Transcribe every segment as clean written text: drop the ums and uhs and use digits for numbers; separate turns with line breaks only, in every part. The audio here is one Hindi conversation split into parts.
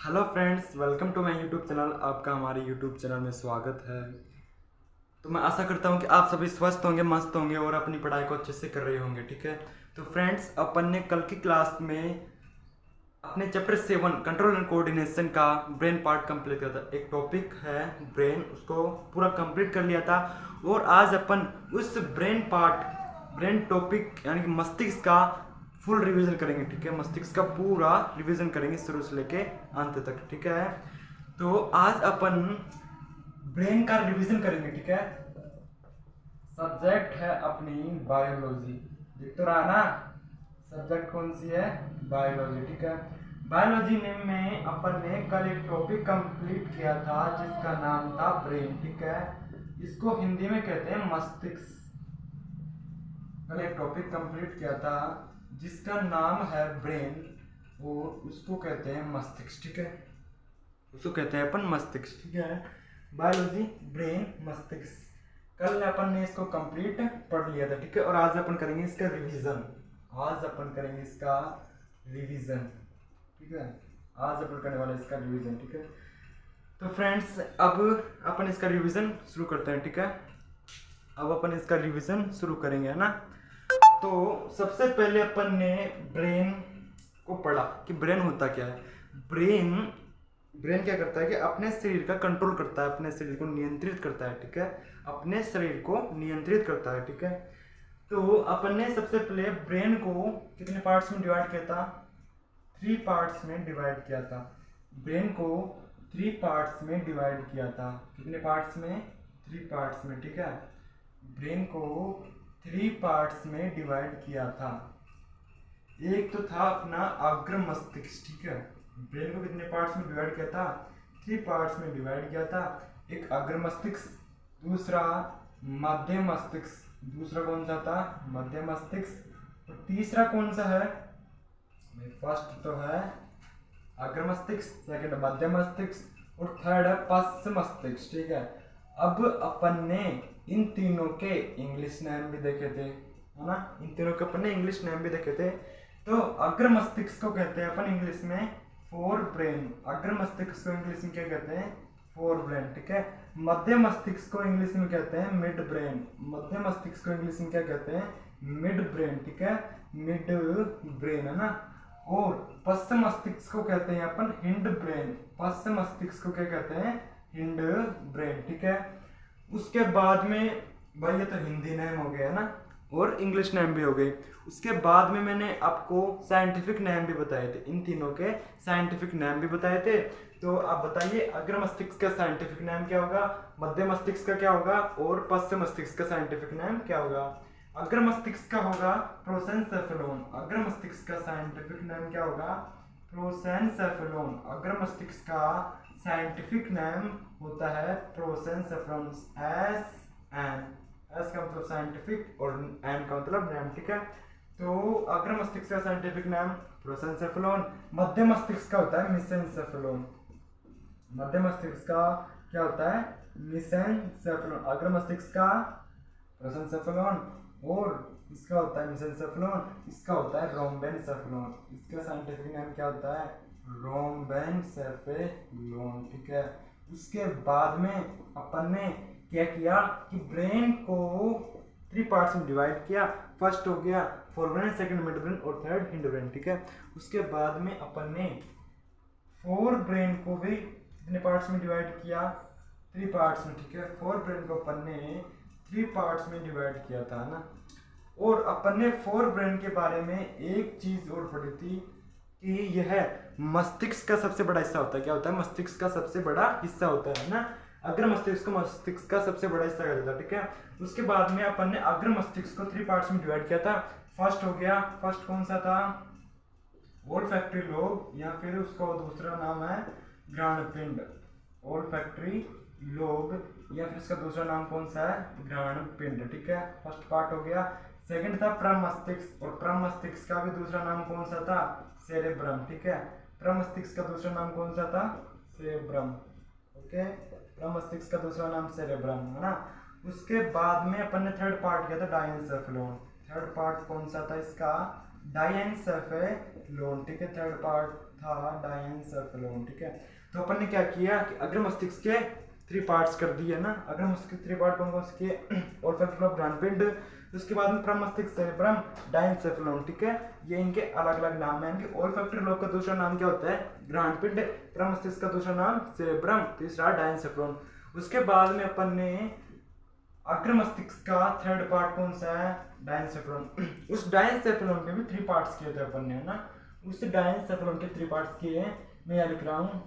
Hello friends, welcome to my YouTube channel. आपका हमारे यूट्यूब चैनल में स्वागत है। तो मैं आशा करता हूँ कि आप सभी स्वस्थ होंगे, मस्त होंगे और अपनी पढ़ाई को अच्छे से कर रहे होंगे। ठीक है, तो फ्रेंड्स, अपन ने कल की क्लास में अपने चैप्टर 7 कंट्रोल एंड कोऑर्डिनेशन का ब्रेन पार्ट कंप्लीट किया था। एक टॉपिक है ब्रेन, उसको पूरा कंप्लीट कर लिया था। और आज अपन उस ब्रेन टॉपिक यानी कि मस्तिष्क का फुल रिवीजन करेंगे। ठीक है, मस्तिष्क का पूरा रिवीजन करेंगे शुरू से लेके अंत तक। ठीक है, तो आज अपन ब्रेन का रिवीजन करेंगे। ठीक है, सब्जेक्ट है अपनी बायोलॉजी। देख तो रहा ना, सब्जेक्ट कौन सी है? बायोलॉजी। ठीक है, बायोलॉजी में अपन ने कल एक टॉपिक कंप्लीट किया था जिसका नाम था ब्रेन। ठीक है, इसको हिंदी में कहते हैं मस्तिष्क। कल एक टॉपिक कंप्लीट किया था जिसका नाम है ब्रेन और उसको कहते हैं मस्तिष्क। ठीक है, उसको कहते हैं अपन मस्तिष्क। ठीक है, बायोलॉजी, ब्रेन, मस्तिष्क। कल अपन ने इसको कंप्लीट पढ़ लिया था। ठीक है, और आज अपन करेंगे इसका रिवीजन। आज अपन करेंगे इसका रिवीजन। ठीक है, आज अपन करने वाले इसका रिवीजन। ठीक है, तो फ्रेंड्स, अब अपन इसका रिवीजन शुरू करते हैं। ठीक है, अब अपन इसका रिवीजन शुरू करेंगे, है ना। तो सबसे पहले अपन ने ब्रेन को पढ़ा कि ब्रेन होता क्या है। ब्रेन ब्रेन क्या करता है कि अपने शरीर का कंट्रोल करता है, अपने शरीर को नियंत्रित करता है। ठीक है, अपने शरीर को नियंत्रित करता है। ठीक है, तो अपन ने सबसे पहले ब्रेन को कितने पार्ट्स में डिवाइड किया था? 3 पार्ट्स में डिवाइड किया था। ब्रेन को 3 पार्ट्स में डिवाइड किया था। कितने पार्ट्स में? 3 पार्ट्स में। ठीक है, ब्रेन को 3 पार्ट्स में डिवाइड किया था। एक तो था अपना अग्र मस्तिष्क। ठीक है, ब्रेन को कितने पार्ट्स में डिवाइड किया था? 3 पार्ट्स में डिवाइड किया था। एक अग्र मस्तिष्क, दूसरा मध्य मस्तिष्क, दूसरा कौन सा था? मध्य मस्तिष्क। और तीसरा कौन सा है? फर्स्ट तो है अग्र मस्तिष्क, सेकंड मध्य मस्तिष्क और थर्ड है पश्च मस्तिष्क। ठीक है, अब अपन ने इन तीनों के इंग्लिश नेम भी देखे थे, है ना। इन तीनों के अपन ने इंग्लिश नेम भी देखे थे। तो अग्र मस्तिष्क को कहते हैं अपन इंग्लिश में फोर ब्रेन। अग्र मस्तिष्क को इंग्लिश में क्या कहते हैं? Fore brain. ठीक है, मध्य मस्तिष्क को इंग्लिश में कहते हैं मिड ब्रेन। मध्य मस्तिष्क को इंग्लिश में क्या कहते हैं? Mid brain. ठीक है, मिड ब्रेन, है ना। और पश्चिम मस्तिष्क को कहते हैं अपन हिंड ब्रेन। पश्चिम मस्तिष्क को क्या कहते हैं? Hind brain. ठीक है, उसके बाद में भाई ये तो हिंदी नेम हो गया, है ना, और इंग्लिश नेम भी हो गए। उसके बाद में मैंने आपको साइंटिफिक नेम भी बताए थे, इन तीनों के साइंटिफिक नेम भी बताए थे। तो आप बताइए अग्र मस्तिष्क का साइंटिफिक नेम क्या होगा, मध्य मस्तिष्क का क्या होगा और पश्चिम मस्तिष्क का साइंटिफिक नेम क्या होगा? अग्र मस्तिष्क का होगा प्रोसेनसेफेलोन। अग्र मस्तिष्क का साइंटिफिक नेम क्या होगा? प्रोसेनसेफेलोन। अग्र मस्तिष्क का साइंटिफिक नेम होता है प्रोसेनसेफेलोन। एस का मतलब साइंटिफिक और एन का मतलब नेम। ठीक है, तो अग्र मस्तिष्क का साइंटिफिक नेम प्रोसेनसेफेलोन। मध्य मस्तिष्क का होता है मिसेनसेफेलोन। मध्य मस्तिष्क का क्या होता है? मिसेनसेफेलोन। अग्र मस्तिष्क का प्रोसेनसेफेलोन और इसका होता है मिसेनसेफेलोन। इसका होता है रोम्बेनसेफेलोन। इसका साइंटिफिक नेम क्या होता है? रोम्बेनसेफेलोन। ठीक है, उसके बाद में अपन ने क्या किया कि ब्रेन को 3 पार्ट्स में डिवाइड किया। फर्स्ट हो गया फोरब्रेन, सेकंड मिड ब्रेन और थर्ड हिंड ब्रेन। ठीक है, उसके बाद में अपन ने फोर ब्रेन को भी कितने पार्ट्स में डिवाइड किया? 3 पार्ट्स में। ठीक है, फोर ब्रेन को अपन ने 3 पार्ट्स में डिवाइड किया था ना। और अपन ने फोर ब्रेन के बारे में एक चीज और पढ़ी थी कि यह मस्तिष्क का सबसे बड़ा हिस्सा होता है। क्या होता है? मस्तिष्क का सबसे बड़ा हिस्सा होता है ना। अग्र मस्तिष्क को मस्तिष्क का सबसे बड़ा हिस्सा कहा जाता है। ठीक है, उसके बाद में अपन ने अग्र मस्तिष्क को 3 पार्ट्स में डिवाइड किया था। फर्स्ट हो गया, फर्स्ट कौन सा था? ओल्फैक्टरी लोब, या फिर उसका दूसरा नाम है घ्राणपिंड। ओल्फैक्टरी लोब या फिर इसका दूसरा नाम कौन सा है? घ्राणपिंड। ठीक है, फर्स्ट पार्ट हो गया। सेकंड था प्रमस्तिष्क, और प्रमस्तिष्क का भी दूसरा नाम कौन सा था? सेरेब्रम। ठीक है, प्रमस्तिष्क का दूसरा नाम कौन सा था? सेरेब्रम। ओके, प्रमस्तिष्क का दूसरा नाम सेरेब्रम, है ना। उसके बाद में अपन ने थर्ड पार्ट किया था डायनसेफेलोन। थर्ड पार्ट कौन सा था इसका? डाइएन्सेफेलोन, ठीक है। थर्ड पार्ट था डाइएन्सेफेलोन, ठीक है। तो अपन ने क्या किया कि अग्र मस्तिष्क के 3 पार्ट्स कर दिए ना। अग्र मस्तिष्क के 3 पार्ट कौन कौन से किए? ओल्फैक्टरी लोब, घ्राणपिंड, उसके बाद में प्रमस्तिष्क, सेरेब्रम, डाइएन्सेफेलोन, ठीक है। ये इनके अलग अलग नाम है। इनके ओल्फैक्टरी लोब का दूसरा नाम क्या होता है? घ्राणपिंड। प्रमस्तिष्क का दूसरा नाम सेरेब्रम, तीसरा डाइएन्सेफेलोन। उसके बाद में अपन ने अग्र मस्तिष्क का थर्ड पार्ट कौन सा है? डाइएन्सेफेलोन। उस डाइएन्सेफेलोन के भी 3 पार्ट्स किए थे अपन ने, है ना। उस डाइएन्सेफेलोन के 3 पार्ट्स किए, मैं यहाँ लिख रहा हूँ।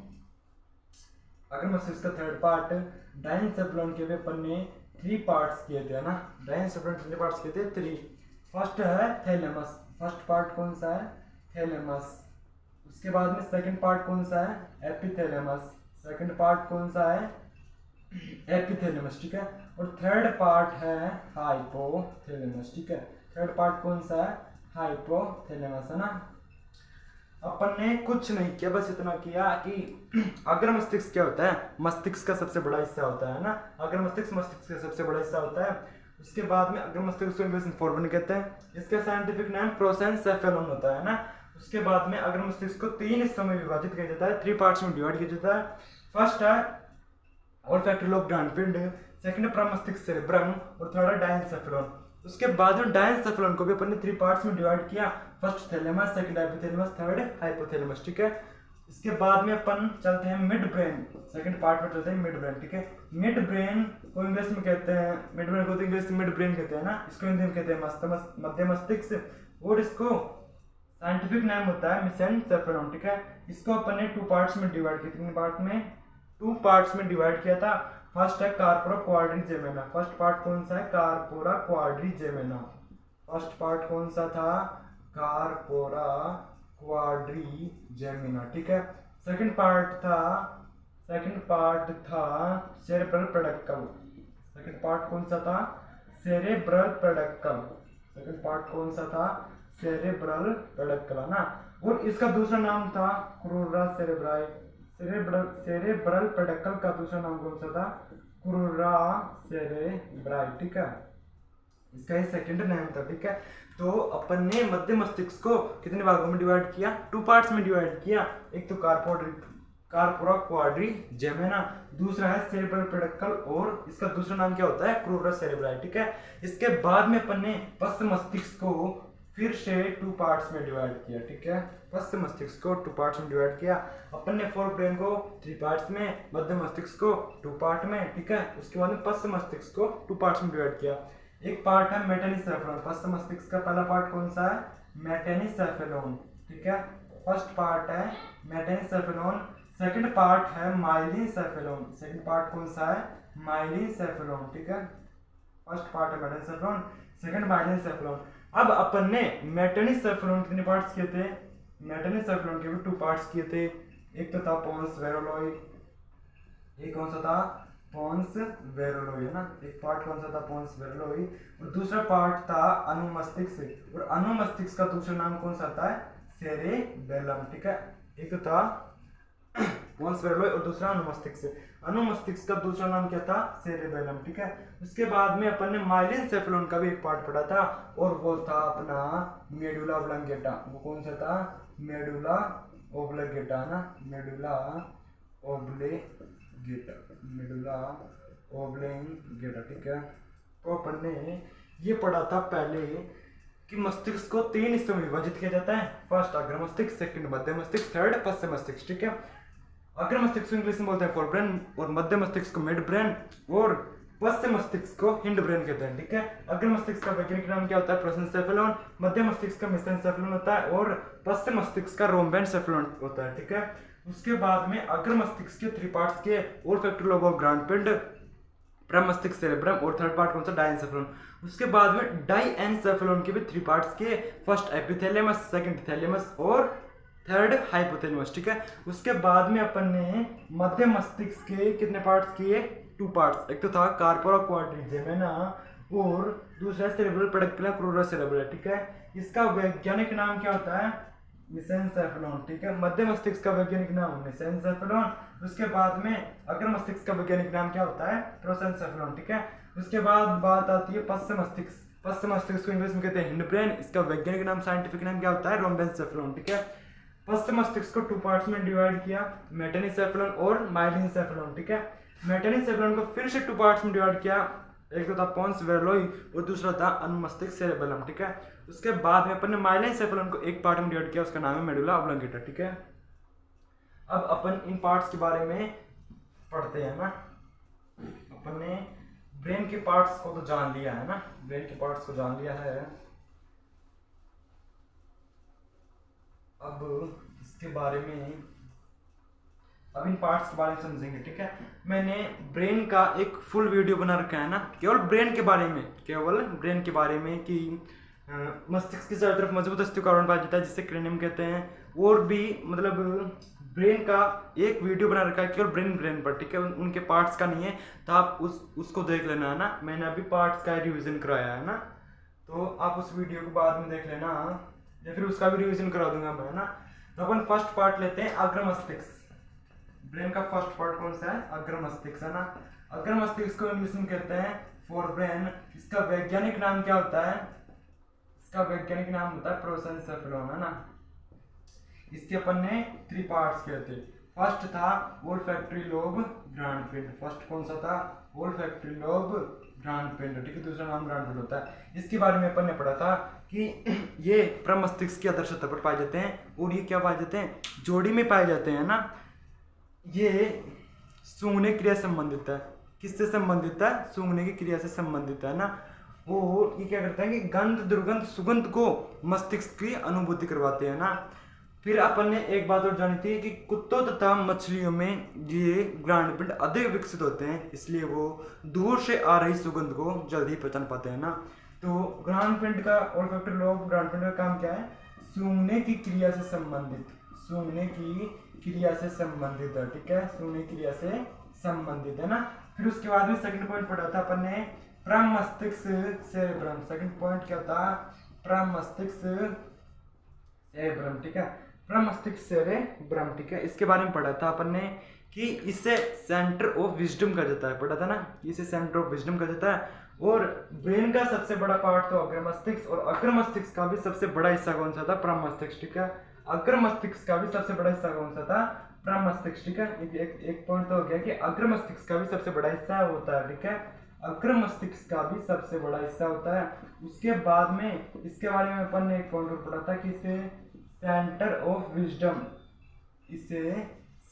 अग्र मस्तिष्क का थर्ड पार्ट डाइएन्सेफेलोन के भी अपन ने 3 पार्ट्स किए थे, ना। डाइएन्सेफेलोन के 3 पार्ट्स किए थे, 3। फर्स्ट है थैलेमस। फर्स्ट पार्ट कौन सा है? थैलेमस। उसके बाद में सेकंड पार्ट कौन सा है? एपिथैलेमस। सेकंड पार्ट कौन सा है? एपिथैलेमस, ठीक है। और थर्ड पार्ट है हाइपोथैलेमस, ठीक है। थर्ड पार्ट कौन सा है? हाइपोथैलेमस, है ना। अपन ने कुछ नहीं किया, बस इतना किया कि अग्र मस्तिष्क क्या होता है? मस्तिष्क का सबसे बड़ा हिस्सा होता है ना। अग्र मस्तिष्क मस्तिष्क का सबसे बड़ा हिस्सा होता है। उसके बाद में अग्र मस्तिष्क को इंग्लिश में फोरमेन कहते हैं। इसका साइंटिफिक नाम प्रोसेनसेफेलोन होता है ना। उसके बाद में अग्र मस्तिष्क को 3 हिस्सों में विभाजित किया जाता है, 3 पार्ट्स में डिवाइड किया जाता है। फर्स्ट है ओल्फैक्टरी लोब, घ्राणपिंड, सेकंड प्रमस्तिष्क, सेरेब्रम, और थर्ड है डाइएन्सेफेलोन। उसके बाद में डाइएन्सेफेलोन को भी अपन ने 3 पार्ट्स में डिवाइड किया। First thalamus, second epithalamus, third hypothalamus, ठीक है। इसके बाद में अपन चलते हैं मिड ब्रेन। सेकंड पार्ट में चलते हैं मिड ब्रेन, ठीक है। मिड ब्रेन को इंग्लिश में कहते हैं, मिड ब्रेन को तो इंग्लिश में मिड ब्रेन कहते हैं ना। इसको हिंदी में कहते हैं मध्य मस्तिष्क, और इसको साइंटिफिक नाम होता है मेसेनसेफेलोन, ठीक है। इसको अपन ने 2 पार्ट्स में डिवाइड किया। 3 पार्ट में 2 पार्ट्स में डिवाइड किया था। फर्स्ट है कार्पोरा क्वाड्रिजेमिना। फर्स्ट पार्ट कौन सा है? Corpora quadrigemina. फर्स्ट पार्ट कौन सा था? कार्पोरा क्वाड्रिजेमिना, ठीक है। सेकंड पार्ट था सेरेब्रल पेडक्कल। सेकंड पार्ट कौन सा था? सेरेब्रल पेडक्कल। सेकंड पार्ट कौन सा था? सेरेब्रल पेडक्कल, ना। और इसका दूसरा नाम था क्रूरा सेरेब्राई। सेरेब्रल पेडक्कल का दूसरा नाम कौन सा था? क्रूरा सेरेब्राई, ठीक है। इसका ये सेकंड नाम था, ठीक है। तो अपन ने मध्य मस्तिष्क को कितने भागों में डिवाइड किया? 2 पार्ट्स में डिवाइड किया। एक तो कार्पोरा क्वाड्रिजेमिना, दूसरा है सेरेब्रल पेडक्कल, और इसका दूसरा नाम क्या होता है? क्रूरा सेरेब्राई, ठीक है। इसके बाद में अपन ने पश्च मस्तिष्क को फिर से 2 पार्ट्स में डिवाइड किया, ठीक है। पश्च मस्तिष्क को 2 पार्ट्स में डिवाइड किया। अपन ने फोर ब्रेन को 3 पार्ट्स में, मध्य मस्तिष्क को 2 पार्ट में, ठीक है। उसके बाद में पश्च मस्तिष्क को 2 पार्ट्स में डिवाइड किया। एक पार्ट है मेटेनिसेफेलोन। पश्च मस्तिष्क का पहला पार्ट कौन सा है? मेटेनिसेफेलोन, ठीक है। फर्स्ट पार्ट है मेटेनिसेफेलोन। सेकंड पार्ट है माइलिनसेफेलोन। सेकंड पार्ट कौन सा है? माइलिनसेफेलोन, ठीक है। फर्स्ट पार्ट है मेटेनिसेफेलोन, सेकंड माइलिनसेफेलोन। अब अपन ने मेटेनिसेफेलोन कितने पार्ट्स किए थे? मेटेनिसेफेलोन के भी 2 पार्ट्स किए थे। एक तो था पोन्स वेरोलोई, एक कौन सा था? पोन्स वेरोलोई, है ना। एक पार्ट कौन सा था? पोन्स वेरोलोई। और दूसरा पार्ट था अनुमस्तिष्क, और अनुमस्तिष्क का दूसरा नाम कौन सा था? सेरेबेलम, ठीक है। एक तो था पोन्स वेरोलोई और दूसरा अनुमस्तिष्क। अनुमस्तिष्क का दूसरा नाम क्या था? सेरेबेलम, ठीक है। उसके बाद में अपन ने माइलिनसेफेलोन का भी एक पार्ट पढ़ा था, और वो था अपना मेडुला ऑब्लंगेटा। वो कौन सा था? मेडुला ऑब्लंगेटा, ना। मेडुला ऑब्लंगेटा, ठीक है। तो अपन ने ये पढ़ा था पहले कि मस्तिष्क को 3 हिस्सों में विभाजित किया जाता है। फर्स्ट अग्र मस्तिष्क, सेकंड मध्य मस्तिष्क, थर्ड पश्च मस्तिष्क, ठीक है। अग्र मस्तिष्क को इंग्लिश में बोलते हैं फोर ब्रेन, और मध्य मस्तिष्क को मिड ब्रेन, और पश्च मस्तिष्क को हिंड ब्रेन कहते हैं, ठीक है। अग्र मस्तिष्क का वैज्ञानिक नाम क्या होता है? प्रोसेनसेफेलोन। मध्य मस्तिष्क का मेसेनसेफेलोन होता है, और पश्च मस्तिष्क का रोम्बेनसेफेलोन होता है, ठीक है। उसके बाद में अग्र मस्तिष्क के 3 पार्ट्स के ओल्फैक्टरी लोब ऑफ घ्राणपिंड, प्रमस्तिष्क, सेरेब्रम, और थर्ड पार्ट कौन सा? डाइएन्सेफेलोन। उसके बाद में डाइएन्सेफेलोन के भी 3 पार्ट्स के, फर्स्ट एपिथैलेमस, सेकंड थैलेमस, और थर्ड हाइपोथैलेमस, ठीक है। उसके बाद में अपन ने मध्य मस्तिष्क के कितने पार्ट्स किए? 2 पार्ट्स। एक तो था कार्पोरा क्वाड्रिजेमिना, और दूसरा सेरेब्रल पेडक्कल क्रूरा सेरेब्रल, ठीक है। इसका वैज्ञानिक नाम क्या होता है? मेसेनसेफेलोन, ठीक है। मध्य मस्तिष्क का वैज्ञानिक नाम मेसेनसेफेलोन। उसके बाद में अग्र मस्तिष्क का वैज्ञानिक नाम क्या होता है? प्रोसेनसेफेलोन, ठीक है। उसके बाद बात आती है पश्च मस्तिष्क। फर्स्ट मस्तिष्क को इंग्लिश में कहते हैं हिंड ब्रेन। इसका वैज्ञानिक नाम, साइंटिफिक नाम क्या होता है? रोम्बेनसेफेलॉन। ठीक है, फर्स्ट मस्तिष्क को 2 पार्ट्स में डिवाइड किया, मेटेनोसेफेलॉन और माइलिनसेफेलॉन। ठीक है, मेटेनोसेफेलॉन को फिर से 2 पार्ट्स में डिवाइड किया, एक तो था पोन्स वेलोई और दूसरा था अनुमस्तिष्क सेरेबेलम। ठीक है, उसके बाद में अपन ने माइलिनसेफेलॉन को एक पार्ट में डिवाइड किया, उसका नाम है मेडुला ऑब्लोंगेटा। ठीक है, अब अपन इन पार्ट्स के बारे में पढ़ते हैं ना। अपन ने ब्रेन के पार्ट्स को तो जान लिया है ना, ब्रेन के पार्ट्स को जान लिया है। अब इसके बारे में, अब इन पार्ट्स के बारे में समझेंगे। ठीक है, मैंने ब्रेन का एक फुल वीडियो बना रखा है ना, केवल ब्रेन के बारे में, केवल ब्रेन के बारे में कि मस्तिष्क की चारों तरफ मजबूत अस्थियों का आवरण पाया जाता है जिसे क्रेनियम कहते हैं। और भी मतलब ब्रेन का एक वीडियो बना रखा है केवल ब्रेन पर। ठीक है, उनके पार्ट्स का नहीं है, तो आप उसको देख लेना है ना। मैंने अभी पार्ट्स का रिवीजन कराया है ना, तो आप उस वीडियो को बाद में देख लेना, या फिर उसका भी रिवीजन करा दूंगा मैं ना। तो अपन फर्स्ट पार्ट लेते हैं, अग्र मस्तिष्क। ब्रेन का फर्स्ट पार्ट कौन सा है? अग्र मस्तिष्क है ना। अग्र मस्तिष्क को इंग्लिश में कहते हैं फोर ब्रेन। इसका वैज्ञानिक नाम क्या होता है? इसका वैज्ञानिक नाम होता है प्रोसेंसेफेलॉन है ना। इसके अपन ने 3 पार्ट्स किए थे। फर्स्ट था ओल्फैक्टरी लोब घ्राण पिंड। फर्स्ट कौन सा था? ओल्फैक्टरी लोब घ्राण पिंड। ठीक है, दूसरा नाम घ्राण पिंड होता है। इसके बारे में अपन ने पढ़ा था कि ये प्रमस्तिष्क की अधर सतह पर पाए जाते हैं, और ये क्या पाए जाते हैं? जोड़ी में पाए जाते हैं ना। ये सूंघने क्रिया संबंधित है। किससे संबंधित है? सूंघने की क्रिया से संबंधित है ना। और ये क्या करता है कि गंध, दुर्गंध, सुगंध को मस्तिष्क की अनुभूति करवाते हैं ना। फिर अपन ने एक बात और जानी थी कि कुत्तों तथा मछलियों में ये घ्राणपिंड अधिक विकसित होते हैं, इसलिए वो दूर से आ रही सुगंध को जल्दी पहचान पाते हैं ना। तो घ्राणपिंड का, ओल्फैक्टरी लोब घ्राणपिंड का काम क्या है? सूंघने की क्रिया से संबंधित, सूंघने की क्रिया से संबंधित है। ठीक है, सूंघने की क्रिया से संबंधित है ना। फिर उसके बाद में सेकंड पॉइंट पढ़ा था अपन ने, प्रमस्तिष्क सेरेब्रम। सेकंड पॉइंट क्या था? प्रमस्तिष्क सेरेब्रम। ठीक है, प्रमस्तिष्क सेरेब्रम। ठीक है, इसके बारे में पढ़ा था अपन ने कि इसे सेंटर ऑफ विजडम कहा जाता है। पढ़ा था ना, इसे सेंटर ऑफ विजडम कहा जाता है। और ब्रेन का सबसे बड़ा पार्ट तो अग्र मस्तिष्क, और अग्र मस्तिष्क का भी सबसे बड़ा हिस्सा कौन सा था? प्रमस्तिष्क। ठीक है, अग्र मस्तिष्क का भी सबसे बड़ा हिस्सा कौन सा था? प्रमस्तिष्क। ठीक है, एक पॉइंट तो हो गया कि अग्र मस्तिष्क का भी सबसे बड़ा हिस्सा होता है। ठीक है, अग्र मस्तिष्क का भी सबसे बड़ा हिस्सा होता है। उसके बाद में इसके बारे में अपन ने एक पॉइंट और पढ़ा था कि इसे सेंटर ऑफ विजडम, इसे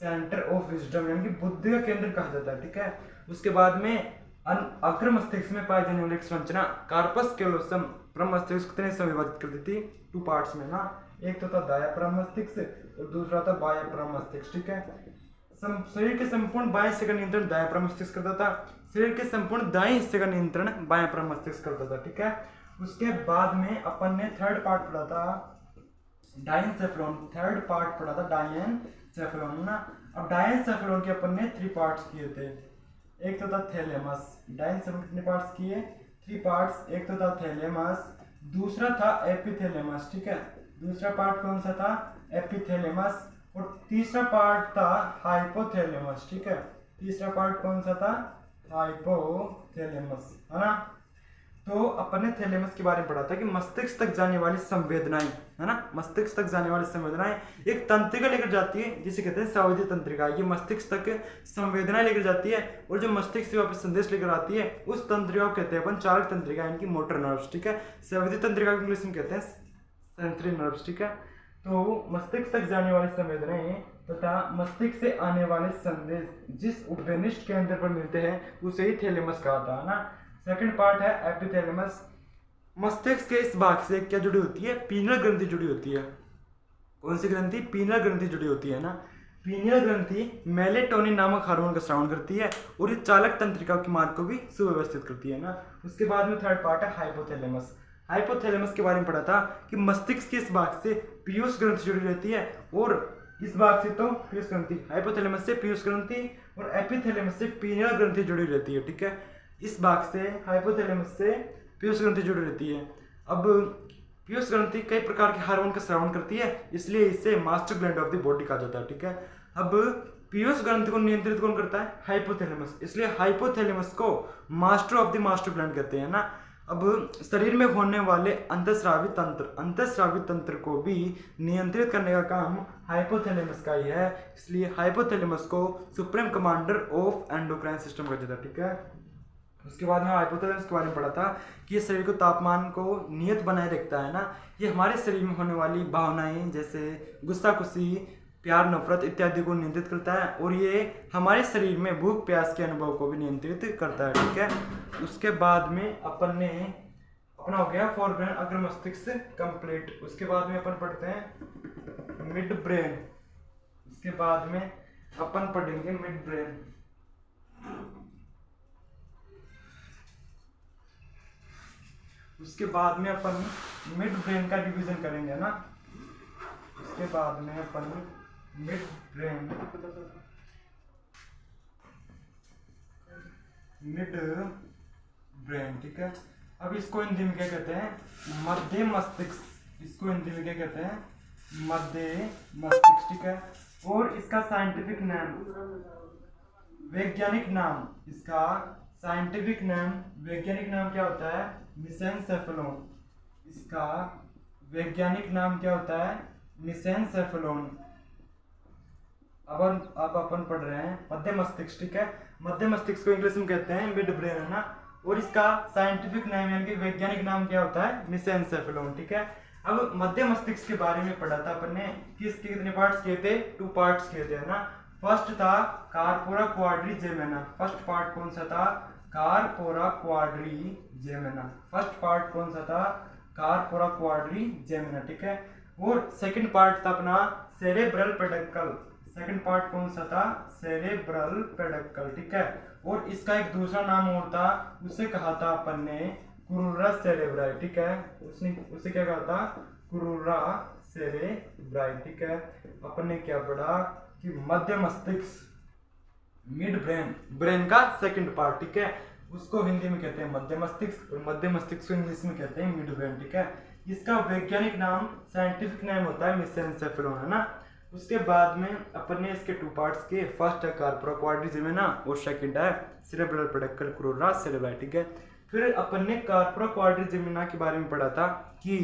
सेंटर ऑफ विजडम यानी कि बुद्धि का केंद्र कहा जाता है। ठीक है, उसके बाद में अग्र मस्तिष्क में पाई जाने वाली संरचना कार्पस कैलोसम प्रमस्तिष्क ने विभाजित कर दी थी 2 पार्ट्स में ना। एक तो था दाया प्रमस्तिष्क और दूसरा था बाह्य प्रमस्तिष्क। ठीक है, शरीर के संपूर्ण बाएं हिस्से का नियंत्रण दाया प्रमस्तिष्क करता था, शरीर के संपूर्ण दाएं हिस्से का नियंत्रण बायां प्रमस्तिष्क करता था। ठीक है, उसके बाद में अपन ने थर्ड पार्ट पढ़ा था डायनसेफेलॉन। थर्ड पार्ट पढ़ा था डायनसेफेलॉन ना। अब डायनसेफेलॉन के अपन ने 3 पार्ट्स किए थे। एक तो था थैलेमस। डायनसेफेलॉन कितने पार्ट्स किए? 3 पार्ट्स। एक तो था थैलेमस, दूसरा था एपिथैलेमस। ठीक है, दूसरा पार्ट कौन सा था? एपिथैलेमस। और तीसरा पार्ट था हाइपोथैलेमस। ठीक है, तीसरा पार्ट कौन सा था? हाइपोथैलेमस है ना। तो अपन ने थैलेमस के बारे में पढ़ा था कि मस्तिष्क तक जाने वाली संवेदनाएं है ना, मस्तिष्क तक जाने वाली संवेदनाएं एक तंत्रिका लेकर जाती है जिसे कहते हैं संवेदी तंत्रिका। ये मस्तिष्क तक संवेदनाएं लेकर जाती है, और जो मस्तिष्क से वापस संदेश लेकर आती है उस तंत्रिका को कहते हैं अपन चालक तंत्रिका यानी कि मोटर नर्व्स। ठीक है, संवेदी तंत्रिका को इंग्लिश में कहते हैं सेंसरी नर्व्स। ठीक है, तो मस्तिष्क तक जाने वाली संवेदनाएं तथा मस्तिष्क से आने वाले संदेश जिस उपनिष्ठ केंद्र पर मिलते हैं उसे ही थैलेमस कहा था ना। सेकंड पार्ट है एपिथैलेमस। मस्तिष्क के इस भाग से क्या जुड़ी होती है? पीनियल ग्रंथि जुड़ी होती है। कौन सी ग्रंथि? पीनियल ग्रंथि जुड़ी होती है ना। पीनियल ग्रंथि मेलेटोनिन नामक हार्मोन का स्रावन करती है और ये चालक तंत्रिका के मार्ग को भी सुव्यवस्थित करती है ना। उसके बाद में थर्ड पार्ट है हाइपोथैलेमस। हाइपोथैलेमस के बारे में पढ़ा था कि मस्तिष्क के इस भाग से पीयूष ग्रंथि जुड़ी रहती है, और इस भाग से तो पीयूष ग्रंथि, हाइपोथैलेमस से पीयूष ग्रंथि और एपिथैलेमस से पीनियल ग्रंथि जुड़ी रहती है। ठीक है, इस भाग से हाइपोथैलेमस से पीयूष ग्रंथि जुड़ी रहती है। अब पीयूष ग्रंथि कई प्रकार के हार्मोन का स्रावन करती है, इसलिए इसे master gland of the body कहा जाता है। ठीक है, अब पीयूष ग्रंथि को नियंत्रित कौन करता है? हाइपोथैलेमस, इसलिए हाइपोथैलेमस को master of the master gland कहते हैं ना। अब शरीर में होने वाले अंतःस्रावी तंत्र को भी नियंत्रित करने का काम हाइपोथैलेमस का ही है, इसलिए हाइपोथैलेमस को supreme commander of endocrine system कहा जाता है। ठीक है, उसके बाद में हाइपोथैलेमस के बारे में पढ़ा था कि ये शरीर को तापमान को नियत बनाए रखता है ना। ये हमारे शरीर में होने वाली भावनाएं जैसे गुस्सा खुशी प्यार नफरत इत्यादि को नियंत्रित करता है, और ये हमारे शरीर में भूख प्यास के अनुभव को भी नियंत्रित करता है। ठीक है, उसके बाद में अपन ने अपना हो गया फोरब्रेन अग्र मस्तिष्क कंप्लीट। उसके बाद में अपन पढ़ते हैं मिड ब्रेन। उसके बाद में अपन पढ़ेंगे मिड ब्रेन। उसके बाद में अपन मिड ब्रेन का रिवीजन करेंगे ना। उसके बाद में अपन मिड ब्रेन ठीक है। अब इसको हिंदी में क्या कहते हैं? मध्य मस्तिष्क। इसको हिंदी में क्या कहते हैं? मध्य मस्तिष्क। ठीक है, और इसका साइंटिफिक नाम, वैज्ञानिक नाम, इसका साइंटिफिक नाम, वैज्ञानिक नाम क्या होता है? मिसेनसेफेलोन। इसका वैज्ञानिक नाम क्या होता है? मिसेनसेफेलोन। अब अपन पढ़ रहे हैं मध्य मस्तिष्क। ठीक है, मध्य मस्तिष्क को इंग्लिश में कहते हैं मिड ब्रेन, है ना, और इसका साइंटिफिक नाम यानी कि वैज्ञानिक नाम क्या होता है? मिसेनसेफेलोन। ठीक है, अब मध्य मस्तिष्क के बारे में पढ़ा था अपन ने कि इसके कितने पार्ट्स किए थे? 2 पार्ट्स किए थे, है ना। फर्स्ट था कार्पोरा क्वाड्रिजेमिना। फर्स्ट पार्ट कौन सा था? Corpora quadrigemina. फर्स्ट पार्ट कौन सा था? Corpora quadrigemina. ठीक है, और सेकंड पार्ट था अपना सेरेब्रल पेडक्कल। सेकंड पार्ट कौन सा था? सेरेब्रल पेडक्कल। ठीक है, और इसका एक दूसरा नाम और था, उसे कहा था अपन ने कुरुरा सेरेब्राई। ठीक है, उसे क्या कहा था? कुरुरा सेरेब्राई। ठीक है, अपन ने क्या पढ़ा कि मध्य मस्तिष्क, मिड ब्रेन, ब्रेन का सेकंड पार्ट। ठीक है, उसको हिंदी में कहते हैं मध्य मस्तिष्क, और मध्य मस्तिष्क को इंग्लिश में कहते हैं मिड ब्रेन। ठीक है, इसका वैज्ञानिक नाम, साइंटिफिक नाम होता है मिसेनसेफेलोन, है ना। उसके बाद में अपन ने इसके 2 पार्ट्स किए। फर्स्ट है कार्पोरा क्वाड्रिजेमिना और सेकंड है सेरेब्रल पेडक्कल कुरुरा सेरेब्राई। ठीक है, फिर अपन ने कार्पोरा क्वाड्रिजेमिना के बारे में पढ़ा था कि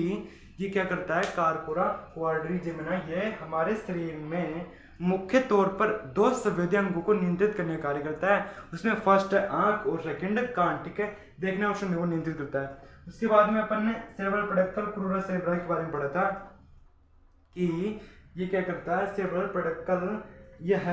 ये क्या करता है? कार्पोरा क्वाड्रिजेमिना ये हमारे शरीर में मुख्य तौर पर 2 संवेदी अंगों को नियंत्रित करने का कार्य करता है। उसमें फर्स्ट है आंख और सेकंड कान। ठीक है, देखने और सुनने को नियंत्रित करता है। उसके बाद में अपन ने सेरेब्रल पेडक्कल कुरुरा सेरेब्राई के बारे में पढ़ा था कि ये क्या करता है? सेरेब्रल पेडक्कल यह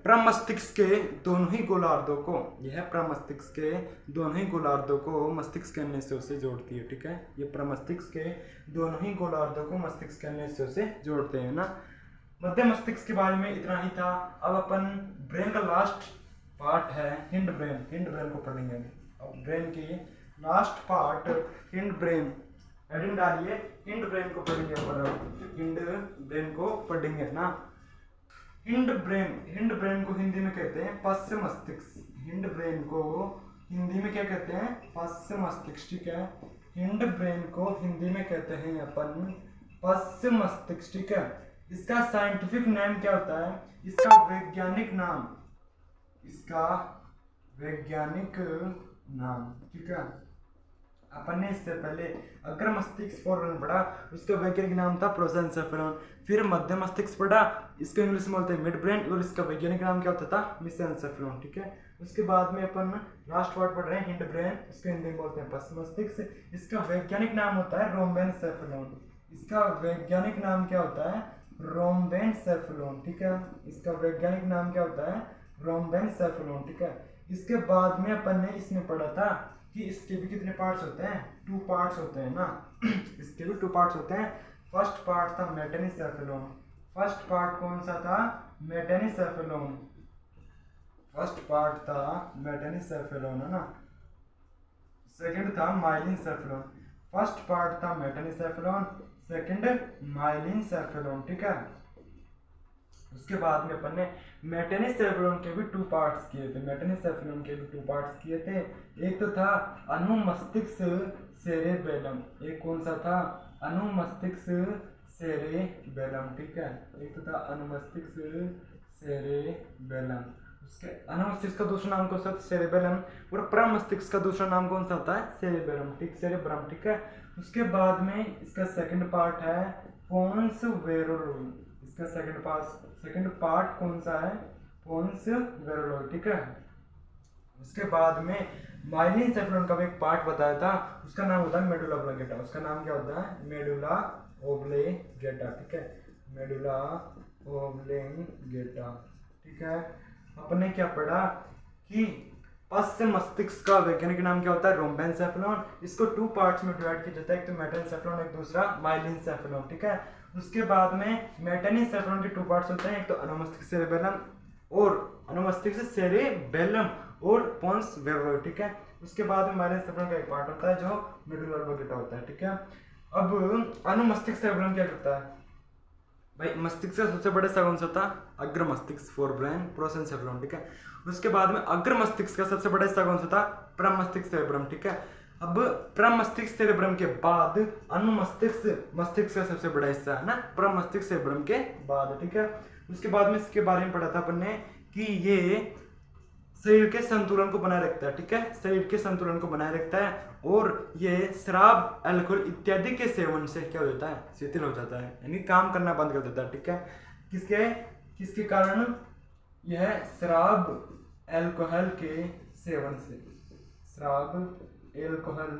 प्रमस्तिष्क के दोनों ही गोलार्धों को, यह प्रमस्तिष्क के दोनों ही गोलार्धों को मस्तिष्क के अन्य हिस्सों से जोड़ती है। ठीक है, ये प्रमस्तिष्क के दोनों ही गोलार्धों को मस्तिष्क के अन्य हिस्सों से जोड़ते हैं ना। मध्य मस्तिष्क के बारे में इतना ही था। अब अपन ब्रेन का लास्ट पार्ट है हिंड ब्रेन। हिंड ब्रेन को पढ़ेंगे। अब ब्रेन की last part hind brain, heading डालिए हिंड ब्रेन को पढ़ेंगे अपन। हिंड ब्रेन को पढ़ेंगे ना। हिंड ब्रेन को हिंदी में कहते हैं पश्च मस्तिष्क। हिंड ब्रेन को हिंदी में क्या कहते हैं? पश्च मस्तिष्क। ठीक है, हिंड ब्रेन को हिंदी में कहते हैं अपन पश्च मस्तिष्क। ठीक है, इसका साइंटिफिक नाम क्या होता है? इसका वैज्ञानिक नाम, इसका वैज्ञानिक नाम। ठीक है, अपन ने इससे पहले अग्र मस्तिष्क फोरब्रेन पढ़ा, उसका वैज्ञानिक नाम था प्रोसेंसेफेलोन। फिर मध्य मस्तिष्क पढ़ा, इसको इंग्लिश में बोलते हैं मिड ब्रेन, और इसका वैज्ञानिक नाम क्या होता था? मिसेनसेफेलोन। ठीक है, उसके बाद में अपन लास्ट वर्ड पढ़ रहे हैं हिंड ब्रेन, इसको हिंदी में बोलते हैं पश्च मस्तिष्क। इसका वैज्ञानिक नाम होता है रोम्बेनसेफेलोन। इसका वैज्ञानिक नाम क्या होता है? रोम्बेनसेफेलोन। ठीक है, इसका वैज्ञानिक नाम क्या होता है? रोम्बेनसेफेलोन। ठीक है, इसके बाद में अपन ने इसमें पढ़ा था कि इसके भी कितने पार्ट्स होते हैं? 2 पार्ट्स होते हैं ना। इसके भी 2 पार्ट्स होते हैं। फर्स्ट पार्ट था मेटेनिसेफेलोन। फर्स्ट पार्ट कौन सा था? मेटेनिसेफेलोन। फर्स्ट पार्ट था मेटेनिसेफेलोन, है ना। सेकंड था माइलिनसेफेलोन। फर्स्ट पार्ट था मेटेनिसेफेलोन, सेकंड माइलिनसेफेलोन। ठीक है, उसके बाद में अपन ने मेटेनिसेफेलोन के भी 2 पार्ट्स किए थे। मेटेनिसेफेलोन के भी 2 पार्ट्स किए थे। एक तो था अनुमस्तिष्क सेरेबेलम। एक कौन सा था? अनुमस्तिष्क सेरेबेलम। ठीक है, एक तो था अनुमस्तिष्क सेरेबेलम, उसके अनुमस्तिष्क का दूसरा नाम कौन सा होता है? सेरेबेलम। और प्रमस्तिष्क का दूसरा नाम कौन सा होता है? सेरेबेलम, ठीक, सेरेब्रम, ठीक है। उसके बाद में इसका सेकंड पार्ट है पोन्स वेरुलोई। इसका सेकंड पार्ट कौन सा है? पोन्स वेरुलोई, ठीक है। उसके बाद में माइलिन सेफलोन का भी एक पार्ट बताया था, उसका नाम होता है मेडुला ऑब्लिगेटा। उसका नाम क्या होता है? मेडुला ओब्लिगेटा, ठीक है, मेडुला ओब्लिगेटा, ठीक है। अपने क्या पढ़ा कि पश्च मस्तिष्क का वैज्ञानिक नाम क्या होता है? रोम्बेनसेफेलॉन। इसको 2 पार्ट्स में डिवाइड किया जाता है, एक तो मेटेनसेफेलॉन, एक दूसरा माइलिनसेफेलॉन, ठीक है। उसके बाद में मेटेनसेफेलॉन के 2 पार्ट्स होते हैं, एक तो अनुमस्तिष्क सेरेबेलम और अनुमस्तिष्क सेरेबेलम और पोन्स वेरुलोई, ठीक है। उसके बाद में माइलिनसेफेलॉन का एक पार्ट होता है जो मेडुला ऑब्लिगेटा होता है, ठीक है। अब अनुमस्तिष्क सेरेबेलम क्या करता है भाई? मस्तिष्क का सबसे बड़ा हिस्सा कौन सा होता है? अग्र मस्तिष्क, फॉर ब्रेन, प्रोसेंसेफेलॉन, ठीक है। उसके बाद में अग्र मस्तिष्क का सबसे बड़ा हिस्सा कौन सा था? प्रमस्तिष्क सेरेब्रम, ठीक है। अब प्रमस्तिष्क सेरेब्रम के बाद अनुमस्तिष्क मस्तिष्क का सबसे बड़ा हिस्सा है ना, प्रमस्तिष्क सेरेब्रम के बाद, ठीक है। उसके बाद में इसके बारे में पढ़ा था अपन ने कि ये शरीर के संतुलन को बनाए रखता है, ठीक है, शरीर के संतुलन को बनाए रखता है। और ये शराब, अल्कोहल इत्यादि के सेवन से क्या हो जाता है? शिथिल हो जाता है, यानी काम करना बंद कर देता है, ठीक है। किसके कारण? यह शराब, अल्कोहल के सेवन से, शराब, अल्कोहल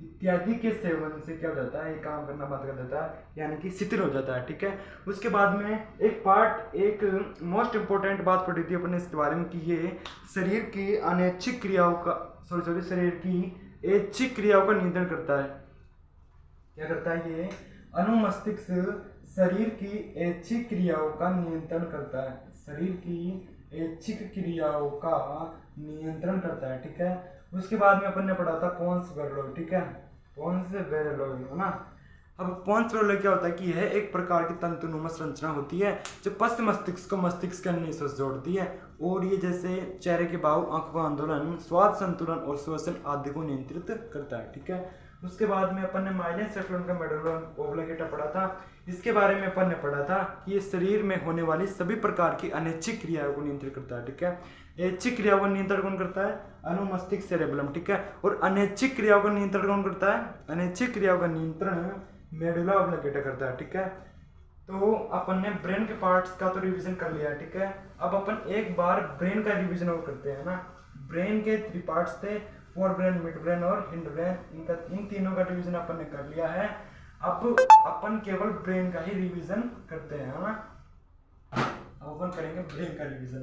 इत्यादि के सेवन से क्या हो जाता है? ये काम करना बंद कर देता है, यानी कि शिथिल हो जाता है, ठीक है। उसके बाद में एक मोस्ट इंपोर्टेंट बात पढ़ी थी अपने इसके बारे में कि ये शरीर की अनैच्छिक क्रियाओं का शरीर की ऐच्छिक क्रियाओं का नियंत्रण करता है। क्या करता है ये? अनुमस्तिष्क शरीर की ऐच्छिक क्रियाओं का नियंत्रण करता है, शरीर की ऐच्छिक क्रियाओं का नियंत्रण करता है, ठीक है। उसके बाद में अपन ने पढ़ा था पोन्स वेरुलोई, ठीक है, पोन्स वेरुलोई, है ना। अब पोन्स वेरुलोई क्या होता है कि यह एक प्रकार की तंतुनुमा संरचना होती है जो पश्च मस्तिष्क को मस्तिष्क के अन्य हिस्सों से जोड़ती है, और ये जैसे चेहरे के भाव, आंखों का आंदोलन, स्वाद संतुलन और श्वसन आदि को नियंत्रित करता है, ठीक है। उसके बाद में अपन ने माइलिनसेफेलॉन का मेडुला ऑब्लिगेटा पढ़ा था। इसके बारे में अपन ने पढ़ा था कि ये शरीर में होने वाली सभी प्रकार की अनैच्छिक क्रियाओं को नियंत्रित करता है, ठीक है। ऐच्छिक क्रियाओं का नियंत्रण कौन करता है? अनुमस्तिष्क सेरेबेलम, ठीक है। और अनैच्छिक क्रियाओं का नियंत्रण कौन करता है? अनैच्छिक क्रियाओं का नियंत्रण मेडुला ऑब्लिगेटा करता है, ठीक है। तो अपन ने ब्रेन के पार्ट्स का तो रिवीजन कर लिया, ठीक है। अब अपन एक बार ब्रेन का रिवीजन और करते हैं ना। ब्रेन के 3 पार्ट्स थे, फोर ब्रेन, मिड ब्रेन और हिंड ब्रेन। इन तीनों का रिवीजन अपन ने कर लिया है। अब अपन केवल ब्रेन का ही रिवीजन करते हैं, है ना। अब अपन करेंगे ब्रेन का रिवीजन।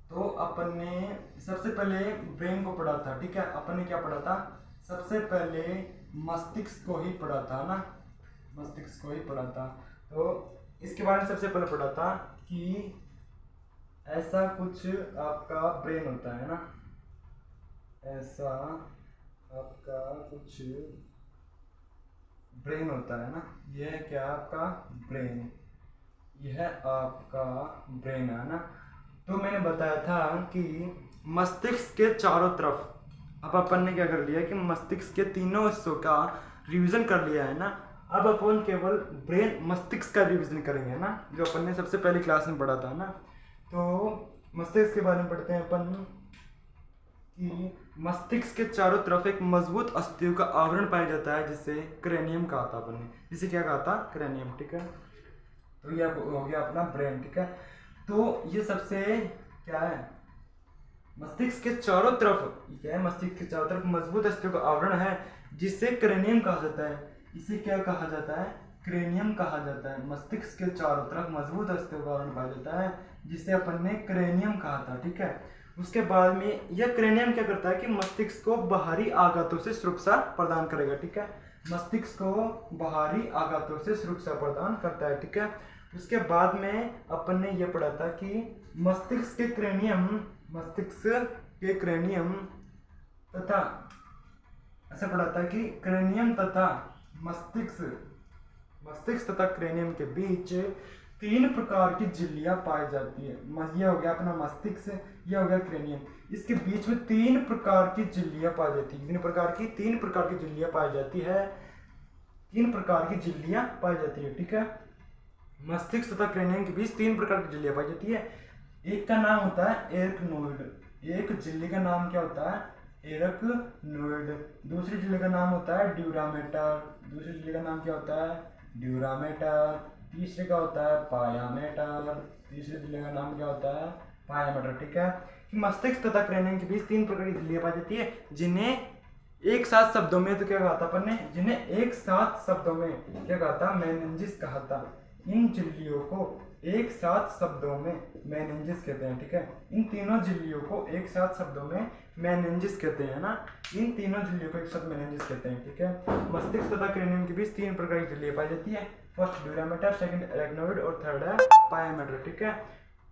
तो अपन ने सबसे पहले ब्रेन को पढ़ा था, ठीक है। अपन ने क्या पढ़ा था? सबसे पहले मस्तिष्क को ही पढ़ा था ना, मस्तिष्क को ही पढ़ा था। तो इसके बारे में सबसे पहले पढ़ा था कि ऐसा कुछ आपका ब्रेन होता है ना, ऐसा आपका कुछ ब्रेन होता है ना। यह क्या आपका ब्रेन, यह आपका ब्रेन है ना। तो मैंने बताया था कि मस्तिष्क के चारों तरफ, अब अपन ने क्या कर लिया कि मस्तिष्क के तीनों हिस्सों का रिवीजन कर लिया है ना। अब अपन केवल ब्रेन मस्तिष्क का रिवीजन करेंगे ना, जो अपन ने सबसे पहली क्लास में पढ़ा था ना। तो मस्तिष्क के बारे में पढ़ते हैं अपन कि मस्तिष्क के चारों तरफ एक मजबूत अस्थियों का आवरण पाया जाता है, जिसे क्रेनियम कहा था अपन ने। जिसे क्या कहा था? क्रेनियम, ठीक है। तो ये हो गया अपना ब्रेन, ठीक है। तो ये सबसे क्या है, मस्तिष्क के चारों तरफ क्या है, मस्तिष्क के चारों तरफ मजबूत अस्थियों का आवरण है, जिसे क्रेनियम कहा जाता है। इसे क्या कहा जाता है? क्रेनियम कहा जाता है। मस्तिष्क के चारों तरफ मजबूत अस्थियों का आवरण पाया जाता है, जिसे अपन ने क्रेनियम कहा था, ठीक है। उसके बाद में यह क्रेनियम क्या करता है कि मस्तिष्क को बाहरी आघातों से सुरक्षा प्रदान करेगा, ठीक है। मस्तिष्क को बाहरी आघातों से सुरक्षा प्रदान करता है, ठीक है। उसके बाद में अपन ने यह पढ़ा था कि मस्तिष्क के क्रेनियम तथा ऐसा पढ़ा था कि क्रेनियम तथा मस्तिष्क तथा क्रेनियम के बीच 3 प्रकार की झिल्लियां पाई जाती है। यह हो गया अपना मस्तिष्क, यह हो गया क्रेनियम। इसके बीच में 3 प्रकार की झिल्लियां पाई जाती है। कितने प्रकार की? 3 प्रकार की झिल्लियां पाई जाती है। 3 प्रकार की झिल्लियां पाई जाती है, ठीक है। मस्तिष्क तथा क्रेनियम के बीच 3 प्रकार की झिल्लियां पाई जाती है। एक का नाम होता है एरकनोइड। एक झिल्ली का नाम क्या होता है? एरकनोइड। दूसरी झिल्ली का नाम होता है ड्यूरामेटर। दूसरी झिल्ली का नाम क्या होता है? ड्यूरामेटर। तीसरे का होता है पायामेटर। तीसरी झिल्ली का नाम क्या होता है? पायामेटर। ठीक है। मस्तिष्क तथा क्रेनियम के बीच 3 प्रकार की झिल्लियां पाई जाती है, जिन्हें एक साथ शब्दों में तो क्या कहा था अपन ने? जिन्हें एक साथ शब्दों में क्या कहा था? मेनिंजिस कहा था। इन झिल्लियों को एक साथ शब्दों में मेनिंजिस कहते हैं। ठीक है। इन तीनों झिल्लियों को एक साथ शब्दों में मेनिंजिस कहते हैं ना। इन तीनों झिल्लियों को एक साथ मेनिंजिस कहते हैं। ठीक है। मस्तिष्क तथा क्रेनियम के बीच 3 प्रकार की झिल्लियां पाई जाती है। फर्स्ट ड्यूरामेटर, सेकंड एरेक्नोइड और थर्ड है पायामेटर। ठीक है।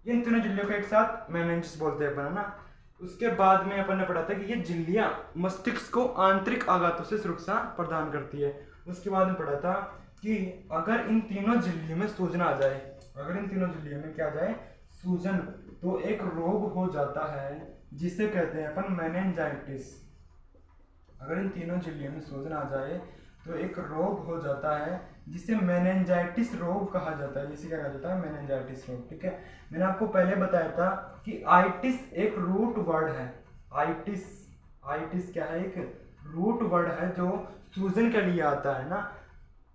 इन तीनों झिल्लियों को एक साथ मेनिंजिस बोलते हैं अपन, है ना। उसके बाद में अपन ने पढ़ा था कि ये झिल्लियां मस्तिष्क को आंतरिक आघातों से सुरक्षा प्रदान करती है। उसके बाद में पढ़ा था कि अगर इन तीनों झिल्लियों में सूजन आ जाए, अगर इन तीनों झिल्लियों में क्या आ जाए? सूजन, तो एक रोग हो जाता है जिसे कहते हैं अपन मेनिंजाइटिस। अगर इन तीनों झिल्लियों में सूजन आ जाए तो एक रोग हो जाता है जिसे मेनिंजाइटिस रोग कहा जाता है। जिसे क्या कहा जाता है? मेनिंजाइटिस रोग। ठीक है। मैंने आपको पहले बताया था कि आइटिस एक रूट वर्ड है। आइटिस, आइटिस क्या है? एक रूट वर्ड है जो सूजन के लिए आता है ना।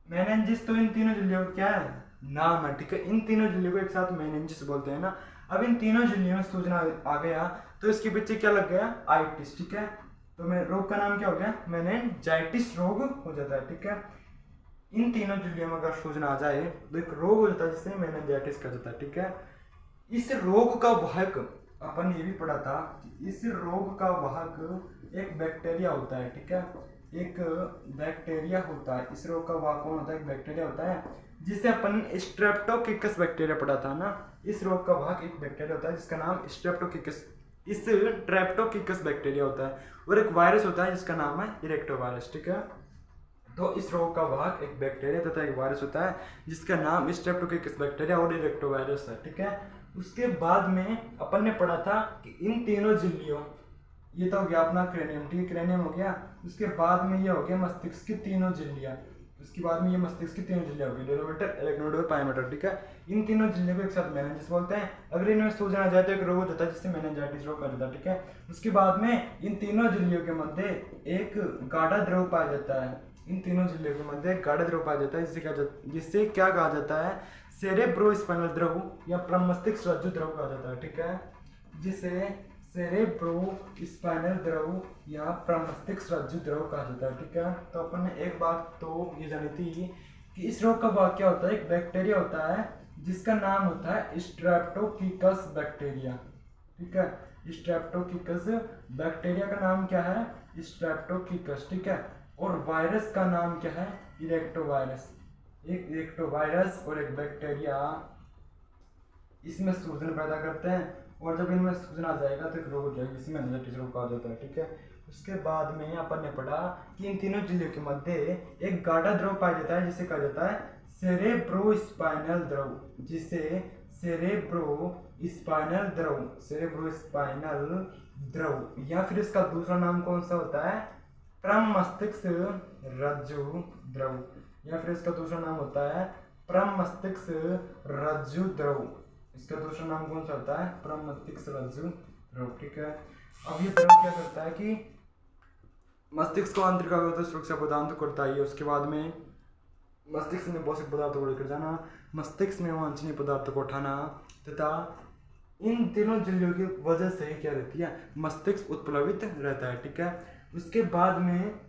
मेनिंजिस तो इन तीनों झिल्लियों का क्या है? नाम है। ठीक है। इन तीनों झिल्लियों को एक साथ मेनिंजिस बोलते हैं ना। अब इन तीनों झिल्लियों में सूजन आ गया तो इसके पीछे क्या लग गया? आइटिस। ठीक है। तो मैं रोग का नाम क्या हो गया? मेनिंजाइटिस रोग हो जाता है। ठीक है। इन तीनों झिल्लियों में अगर सूजन आ जाए तो एक रोग हो जाता है जिसे मेनिंजाइटिस कहा जाता है। ठीक है। इस रोग का वाहक, अपन ये भी पढ़ा था कि इस रोग का वाहक एक बैक्टीरिया होता है। ठीक है। एक बैक्टीरिया होता है। इस रोग का वाहक कौन होता है? एक बैक्टीरिया होता है जिसे अपन स्ट्रेप्टोकोकस बैक्टीरिया पढ़ा था ना। इस रोग का वाहक एक बैक्टीरिया होता है जिसका नाम स्ट्रेप्टोकोकस, इस ट्रेप्टोकोकस बैक्टीरिया होता है। और एक वायरस होता है जिसका नाम है इरेक्टोवायरस। ठीक है। तो इस रोग का वाहक एक बैक्टीरिया तथा एक वायरस होता है जिसका नाम स्ट्रेप्टोकोकस बैक्टीरिया और इरेक्टोवायरस है। ठीक है। उसके बाद में अपन ने पढ़ा था कि इन तीनों झिल्लियों, ये तो हो गया अपना क्रेनियम। ठीक है। क्रेनियम हो गया। उसके बाद में ये हो गया मस्तिष्क की तीनों झिल्लियां। उसके बाद में ये मस्तिष्क की तीनों झिल्लियां होगी, ड्यूरामेटर, एरेक्नोइड और पायामेटर। ठीक है। इन तीनों झिल्लियों को एक साथ मेनिंजिस बोलते हैं। अगर इनमें सूजन आ जाए तो एक रोग हो जाता है जिससे मेनिंजाइटिस रोग कहा जाता है। ठीक है। उसके बाद में इन तीनों झिल्लियों के मध्य एक गाढ़ा द्रव पाया जाता है। इन तीनों झिल्लियों के मध्य एक गाढ़ा द्रव पाया जाता है जिससे क्या कहा जाता है? सेरेब्रोस्पाइनल द्रव या प्रमस्तिष्क रज्जु द्रव कहा जाता है। ठीक है। जिसे सेरेब्रोस्पाइनल द्रव या प्रमस्तिष्क रज्जु द्रव कहा जाता है। ठीक है। तो अपन ने एक बात तो ये जानी थी कि इस रोग का वाहक क्या होता है? एक बैक्टीरिया होता है जिसका नाम होता है स्ट्रेप्टोकोकस बैक्टीरिया। ठीक है। स्ट्रेप्टोकोकस बैक्टीरिया का नाम क्या है? स्ट्रेप्टोकोकस। ठीक है। और वायरस का नाम क्या है? इरेक्टोवायरस। एक इरेक्टोवायरस और एक बैक्टीरिया इसमें सूजन पैदा करते हैं और जब इनमें सूजन आ जाएगा तो एक रोग हो जाएगा जिसमें मेनिंजाइटिस रोग कहा जाता है। ठीक है। उसके बाद में अपन ने पढ़ा कि इन तीनों झिल्लियों के मध्य एक गाढ़ा द्रव पाया जाता है जिसे कहा जाता है सेरेब्रोस्पाइनल द्रव। जिसे सेरेब्रोस्पाइनल द्रव, सेरेब्रोस्पाइनल द्रव, या फिर इसका दूसरा नाम कौन सा होता है? प्रमस्तिष्क रज्जु द्रव, या फिर इसका दूसरा नाम होता है प्रमस्तिष्क रज्जु द्रव। इसका दूसरा नाम कौन सा होता है? प्रमस्तिष्क रज्जु द्रव। ठीक है। अब ये द्रव क्या करता है कि मस्तिष्क को आंतरिक आघातों से सुरक्षा प्रदान तो करता ही है। उसके बाद में मस्तिष्क में भौतिक पदार्थों को लेकर जाना, मस्तिष्क में वांछनीय पदार्थों को उठाना, तथा इन तीनों झिल्लियों की वजह से क्या रहती है? मस्तिष्क उत्प्लवित रहता है। ठीक है। उसके बाद में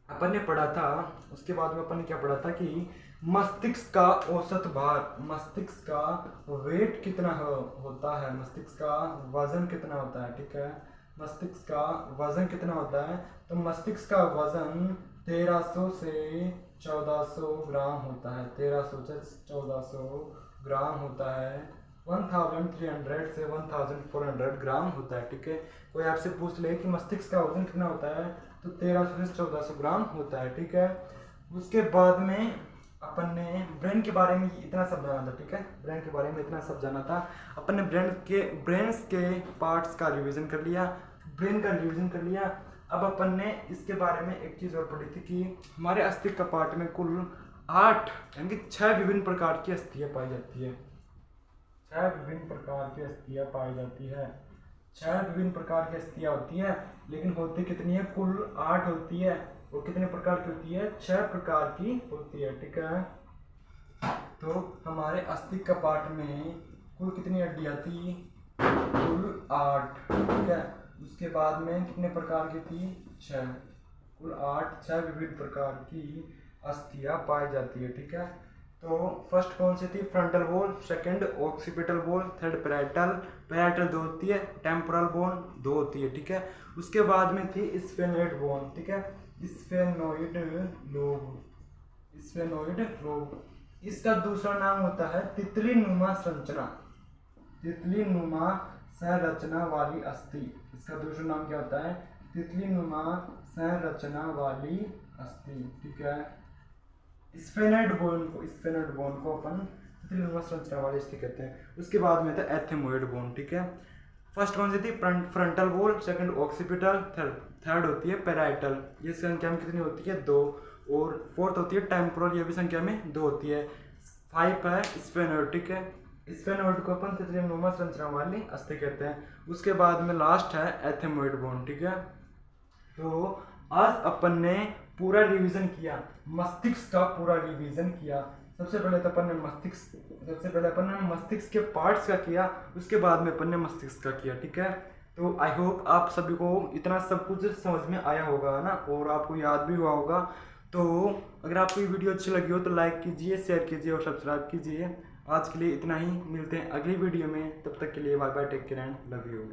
अपन ने पढ़ा था, उसके बाद में अपन ने क्या पढ़ा था कि मस्तिष्क का औसत भार, मस्तिष्क का वेट कितना होता है? मस्तिष्क का वजन कितना होता है? ठीक है। मस्तिष्क का वजन कितना होता है? तो मस्तिष्क का वजन 1300 से 1400 ग्राम होता है। 1300 से 1400 ग्राम होता है। 1300 से 1400 ग्राम होता है। ठीक है। कोई आपसे पूछ ले कि मस्तिष्क का वजन कितना होता है, तो 1300 से 1400 ग्राम होता है। ठीक है। उसके बाद में अपन ने ब्रेन के बारे में इतना सब जाना था। ठीक है। ब्रेन के बारे में इतना सब जाना था। अपन ने ब्रेन्स के पार्ट्स का रिवीजन कर लिया, ब्रेन का रिवीजन कर लिया। अब अपन ने इसके बारे में एक चीज़ और पढ़ी थी कि हमारे अस्थिक कपाट में कुल 8 यानी कि 6 विभिन्न प्रकार की अस्थियाँ पाई जाती है। छह विभिन्न प्रकार की अस्थियां पाई जाती है। छह विभिन्न प्रकार की अस्थियां होती है, लेकिन होती कितनी है? कुल 8 होती है। वो कितने प्रकार की होती है? 6 प्रकार की होती है। ठीक है, तो हमारे अस्थि कपाट में कुल कितनी हड्डियां थी? कुल 8। ठीक है, उसके बाद में कितने प्रकार की थी? 6। कुल 8, 6 विविध प्रकार की अस्थियां पाई जाती है। ठीक है, तो फर्स्ट कौन सी थी? Frontal bone, second occipital bone, third parietal, parietal 2 होती है, टेम्पोरल बोन 2 होती है। ठीक है, उसके बाद में थी स्फेनोइड बोन। ठीक है, स्फेनोइड लोब, स्फेनोइड लोब। इसका दूसरा नाम होता है तितली नुमा संरचना, तितली नुमा संरचना वाली अस्थि। इसका दूसरा नाम क्या होता है? तितली नुमा संरचना वाली अस्थि। ठीक है, स्फेनोइड बोन को अपन तितली नुमा संरचना वाली अस्थि कहते हैं। उसके बाद में था एथेमोइड बोन। ठीक है, फर्स्ट कौन सी थी? Frontal bone, second occipital, third होती है पैराइटल, ये संख्या में कितनी होती है? 2। और फोर्थ होती है टेम्पोरल, ये भी संख्या में 2 होती है। 5 है स्फेनोइड। ठीक है, स्फेनोइड को अपन तितली नुमा संरचना वाली अस्थि कहते हैं। उसके बाद में लास्ट है एथेमोइड बोन। ठीक है, तो आज अपन ने पूरा रिवीजन किया, मस्तिष्क का पूरा रिवीजन किया। सबसे पहले अपन ने मस्तिष्क के पार्ट्स का किया, उसके बाद में अपन ने मस्तिष्क का किया। ठीक है, तो आई होप आप सभी को इतना सब कुछ समझ में आया होगा ना, और आपको याद भी हुआ होगा। तो अगर आपको ये वीडियो अच्छी लगी हो तो लाइक कीजिए, शेयर कीजिए और सब्सक्राइब कीजिए। आज के लिए इतना ही, मिलते हैं अगली वीडियो में, तब तक के लिए bye bye, take care and love you.